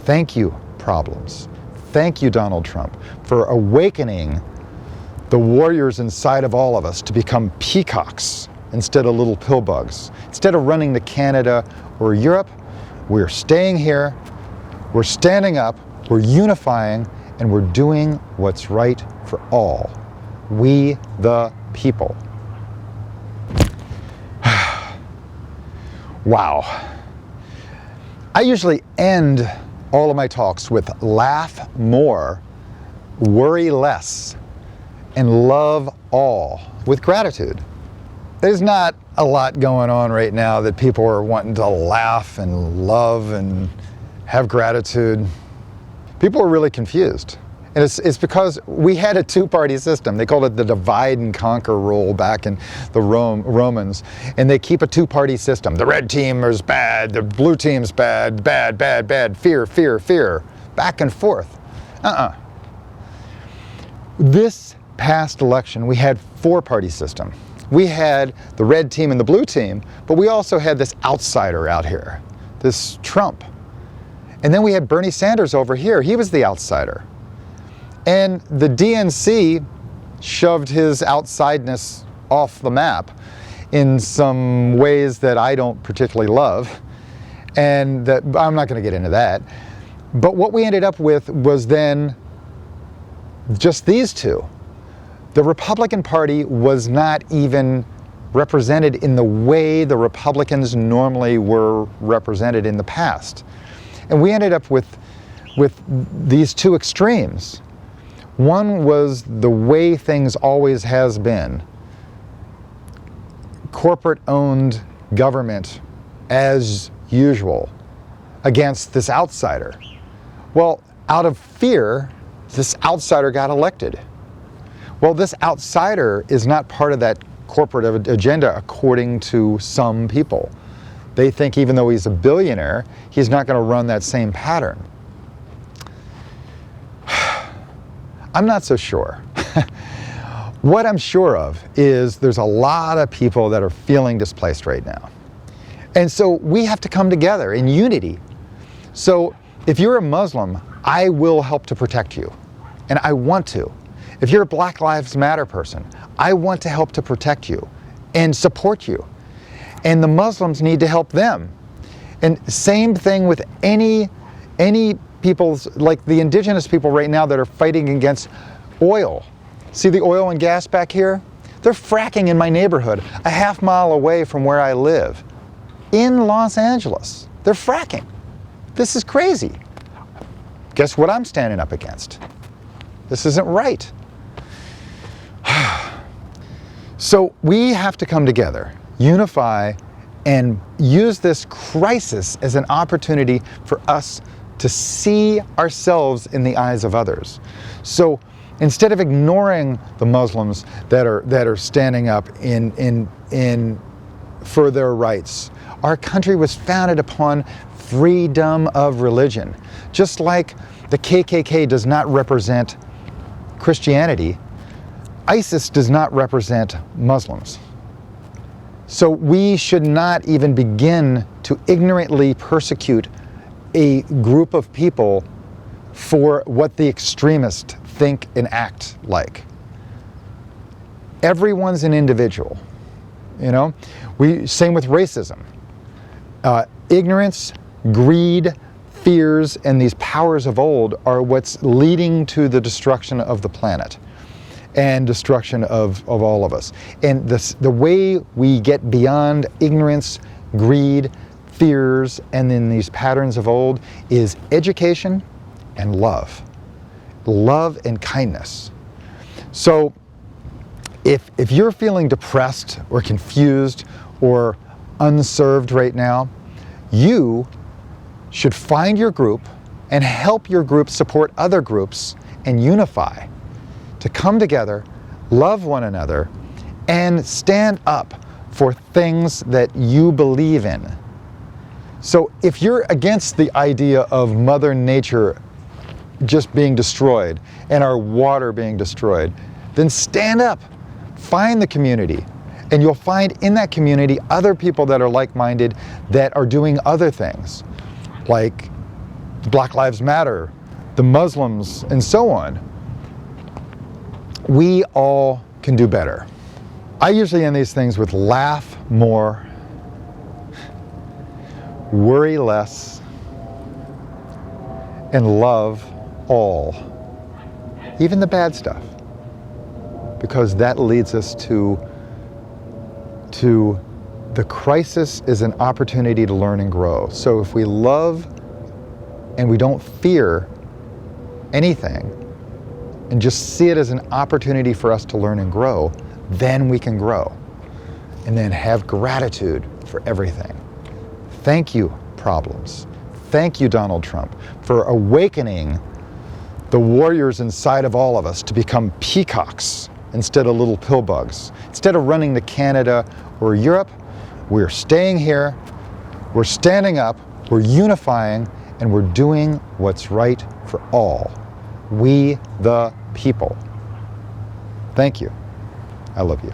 Thank you, problems. Thank you, Donald Trump, for awakening the warriors inside of all of us to become peacocks instead of little pill bugs. Instead of running to Canada or Europe, we're staying here, we're standing up, we're unifying, and we're doing what's right for all. We the people. Wow. I usually end all of my talks with laugh more, worry less, and love all with gratitude. There's not a lot going on right now that people are wanting to laugh and love and have gratitude. People are really confused. And it's because we had a two-party system. They called it the divide and conquer rule back in the Romans. And they keep a two-party system. The red team is bad, the blue team's bad, bad, bad, bad, fear, fear, fear. Back and forth. This past election, we had four-party system. We had the red team and the blue team, but we also had this outsider out here, this Trump. And then we had Bernie Sanders over here. He was the outsider. And the DNC shoved his outsideness off the map in some ways that I don't particularly love. And that, I'm not going to get into that. But what we ended up with was then just these two. The Republican Party was not even represented in the way the Republicans normally were represented in the past. And we ended up with these two extremes. One was the way things always has been. Corporate-owned government as usual against this outsider. Well, out of fear, this outsider got elected. Well, this outsider is not part of that corporate agenda according to some people. They think even though he's a billionaire, he's not going to run that same pattern. I'm not so sure. What I'm sure of is there's a lot of people that are feeling displaced right now. And so we have to come together in unity. So if you're a Muslim, I will help to protect you. And I want to. If you're a Black Lives Matter person, I want to help to protect you and support you. And the Muslims need to help them. And same thing with any people's, like the indigenous people right now that are fighting against oil. See the oil and gas back here? They're fracking in my neighborhood, a half mile away from where I live. In Los Angeles, they're fracking. This is crazy. Guess what I'm standing up against? This isn't right. So we have to come together, unify, and use this crisis as an opportunity for us to see ourselves in the eyes of others. So instead of ignoring the Muslims that are standing up for their rights, our country was founded upon freedom of religion. Just like the KKK does not represent Christianity, ISIS does not represent Muslims. So we should not even begin to ignorantly persecute a group of people for what the extremists think and act like. Everyone's an individual, you know? Same with racism. Ignorance, greed, fears, and these powers of old are what's leading to the destruction of the planet and destruction of all of us. And the way we get beyond ignorance, greed, fears, and then these patterns of old is education and love. Love and kindness. So if you're feeling depressed or confused or unserved right now, you should find your group and help your group support other groups and unify to come together, love one another, and stand up for things that you believe in. So if you're against the idea of Mother Nature just being destroyed and our water being destroyed, then stand up, find the community, and you'll find in that community other people that are like-minded that are doing other things, like Black Lives Matter, the Muslims, and so on. We all can do better. I usually end these things with laugh more, worry less, and love all, even the bad stuff, because that leads us to the crisis is an opportunity to learn and grow. So if we love and we don't fear anything and just see it as an opportunity for us to learn and grow, then we can grow. And then have gratitude for everything. Thank you, problems. Thank you, Donald Trump, for awakening the warriors inside of all of us to become peacocks instead of little pill bugs. Instead of running to Canada or Europe, we're staying here, we're standing up, we're unifying, and we're doing what's right for all. We the people. Thank you. I love you.